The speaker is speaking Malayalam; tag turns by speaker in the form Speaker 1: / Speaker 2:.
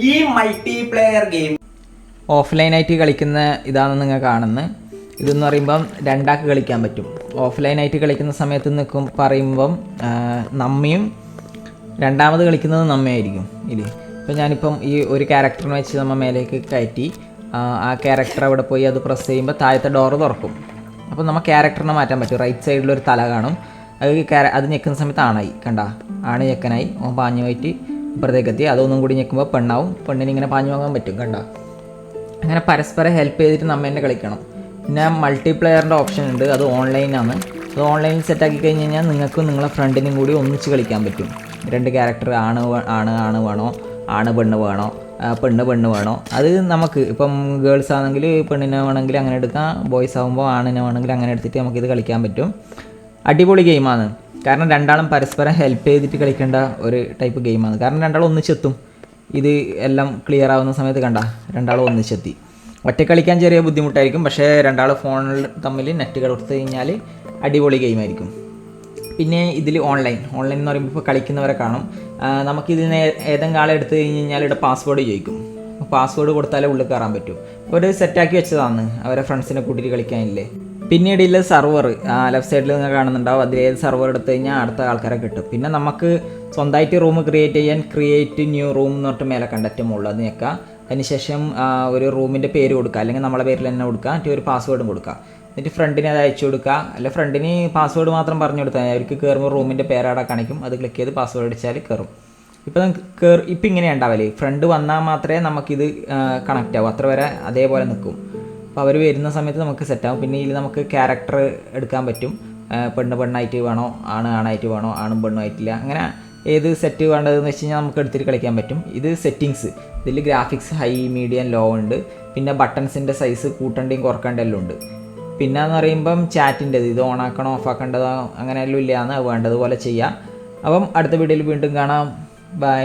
Speaker 1: ഈ മൾട്ടിപ്ലെയർ ഗെയിം
Speaker 2: ഓഫ്ലൈനായിട്ട് കളിക്കുന്ന ഇതാണ് നിങ്ങൾ കാണുന്നത്. ഇതെന്ന് പറയുമ്പം രണ്ടാൾക്ക് കളിക്കാൻ പറ്റും. ഓഫ്ലൈനായിട്ട് കളിക്കുന്ന സമയത്ത് പറയുമ്പം നമ്മയും രണ്ടാമത് കളിക്കുന്നത് നമ്മയായിരിക്കും. ഇല്ലേ, ഇപ്പം ഞാനിപ്പം ഈ ഒരു ക്യാരക്ടറിനെ വെച്ച് നമ്മൾ മേലേക്ക് കയറ്റി ആ ക്യാരക്ടർ അവിടെ പോയി അത് പ്രസ് ചെയ്യുമ്പോൾ താഴത്തെ ഡോറ് തുറക്കും. അപ്പോൾ നമ്മൾ ക്യാരക്ടറിനെ മാറ്റാൻ പറ്റും. റൈറ്റ് സൈഡിലൊരു തല കാണും. അത് ഞെക്കുന്ന സമയത്ത് ആണായി, കണ്ട ആണ് ഞെക്കനായി ഓൻ പാഞ്ഞു പോയിട്ട് ഇപ്പുറത്തേക്ക് എത്തി. അതൊന്നും കൂടി ഞെക്കുമ്പോൾ പെണ്ണാവും. പെണ്ണിന് ഇങ്ങനെ പാഞ്ഞു പോകാൻ പറ്റും, കണ്ട. അങ്ങനെ പരസ്പരം ഹെൽപ്പ് ചെയ്തിട്ട് നമ്മൾ തന്നെ കളിക്കണം. പിന്നെ മൾട്ടിപ്ലെയറിൻ്റെ ഓപ്ഷൻ ഉണ്ട്, അത് ഓൺലൈനാണ്. അത് ഓൺലൈനിൽ സെറ്റാക്കി കഴിഞ്ഞ് കഴിഞ്ഞാൽ നിങ്ങൾക്കും നിങ്ങളെ ഫ്രണ്ടിനും കൂടി ഒന്നിച്ച് കളിക്കാൻ പറ്റും. രണ്ട് ക്യാരക്ടർ ആണ് വേണോ, ആണ് പെണ്ണ് വേണോ, പെണ്ണ് വേണോ, അത് നമുക്ക് ഇപ്പം ഗേൾസ് ആണെങ്കിൽ പെണ്ണിനെ വേണമെങ്കിൽ അങ്ങനെ എടുക്കാം, ബോയ്സ് ആകുമ്പോൾ ആണിനെ വേണമെങ്കിൽ അങ്ങനെ എടുത്തിട്ട് നമുക്കിത് കളിക്കാൻ പറ്റും. അടിപൊളി ഗെയിമാണ്. കാരണം രണ്ടാളും പരസ്പരം ഹെൽപ്പ് ചെയ്തിട്ട് കളിക്കേണ്ട ഒരു ടൈപ്പ് ഗെയിമാണ്. കാരണം രണ്ടാളും ഒന്നിച്ചെത്തും. ഇത് എല്ലാം ക്ലിയർ ആവുന്ന സമയത്ത് കണ്ട രണ്ടാളും ഒന്നിച്ചെത്തി. ഒറ്റ കളിക്കാൻ ചെറിയ ബുദ്ധിമുട്ടായിരിക്കും, പക്ഷേ രണ്ടാൾ ഫോണിൽ തമ്മിൽ നെറ്റ് കൊടുത്തു കഴിഞ്ഞാൽ അടിപൊളി ഗെയിമായിരിക്കും. പിന്നെ ഇതിൽ ഓൺലൈൻ എന്ന് പറയുമ്പോൾ ഇപ്പോൾ കളിക്കുന്നവരെ കാണും. നമുക്കിതിന് ഏതെങ്കിലും ആളെ എടുത്തു കഴിഞ്ഞ് കഴിഞ്ഞാൽ ഇവിടെ പാസ്വേഡ് ചോദിക്കും. അപ്പോൾ പാസ്വേഡ് കൊടുത്താലേ ഉള്ളിൽ കയറാൻ പറ്റും. ഒരു സെറ്റാക്കി വെച്ചതാണ് അവരെ ഫ്രണ്ട്സിനെ കൂട്ടിയിട്ട് കളിക്കാനില്ലേ. പിന്നീട് ഇല്ല സർവർ, ലെഫ്റ്റ് സൈഡിൽ നിങ്ങൾ കാണുന്നുണ്ടാവും. അതിലേത് സർവർ എടുത്തു കഴിഞ്ഞാൽ അടുത്ത ആൾക്കാരെ കിട്ടും. പിന്നെ നമുക്ക് സ്വന്തമായിട്ട് റൂം ക്രിയേറ്റ് ചെയ്യാൻ ക്രിയേറ്റ് ന്യൂ റൂം എന്ന് പറഞ്ഞിട്ട് മേലെ കണ്ടക്റ്റ് മുകളിൽ അത് ഞെക്കാം. അതിനുശേഷം ഒരു റൂമിൻ്റെ പേര് കൊടുക്കുക, അല്ലെങ്കിൽ നമ്മളെ പേരിൽ തന്നെ കൊടുക്കുക. എന്നിട്ട് ഒരു പാസ്വേഡും കൊടുക്കുക. എന്നിട്ട് ഫ്രണ്ടിന് അത് അയച്ചു കൊടുക്കുക. അല്ല ഫ്രണ്ടിന് പാസ്വേഡ് മാത്രം പറഞ്ഞു കൊടുത്താൽ അവർക്ക് കയറുമ്പോൾ റൂമിൻ്റെ പേരവിടെ കാണിക്കും. അത് ക്ലിക്ക് ചെയ്ത് പാസ്വേഡ് അടിച്ചാൽ കയറും. ഇപ്പം ഇപ്പം ഇങ്ങനെ ഉണ്ടാവല്ലേ, ഫ്രണ്ട് വന്നാൽ മാത്രമേ നമുക്കിത് കണക്റ്റ് ആവും. അത്ര വരെ അതേപോലെ നിൽക്കും. അപ്പോൾ അവർ വരുന്ന സമയത്ത് നമുക്ക് സെറ്റാകും. പിന്നെ ഇതിൽ നമുക്ക് ക്യാരക്ടർ എടുക്കാൻ പറ്റും. പെണ്ണായിട്ട് വേണോ, ആണായിട്ട് വേണോ, ആണും പെണ്ണും ആയിട്ടില്ല, അങ്ങനെ ഏത് സെറ്റ് വേണ്ടതെന്ന് വെച്ച് കഴിഞ്ഞാൽ നമുക്ക് എടുത്തിട്ട് കളിക്കാൻ പറ്റും. ഇത് സെറ്റിങ്സ്, ഇതിൽ ഗ്രാഫിക്സ് ഹൈ, മീഡിയം, ലോ ഉണ്ട്. പിന്നെ ബട്ടൺസിൻ്റെ സൈസ് കൂട്ടേണ്ടിയും കുറക്കേണ്ടതും എല്ലാം ഉണ്ട്. പിന്നെ എന്ന് പറയുമ്പം ചാറ്റിൻ്റെത്, ഇത് ഓണാക്കണോ ഓഫാക്കേണ്ടതോ അങ്ങനെ എല്ലാം ഇല്ലയെന്ന് വേണ്ടതുപോലെ ചെയ്യാം. അപ്പം അടുത്ത വീഡിയോയിൽ വീണ്ടും കാണാം. ബൈ.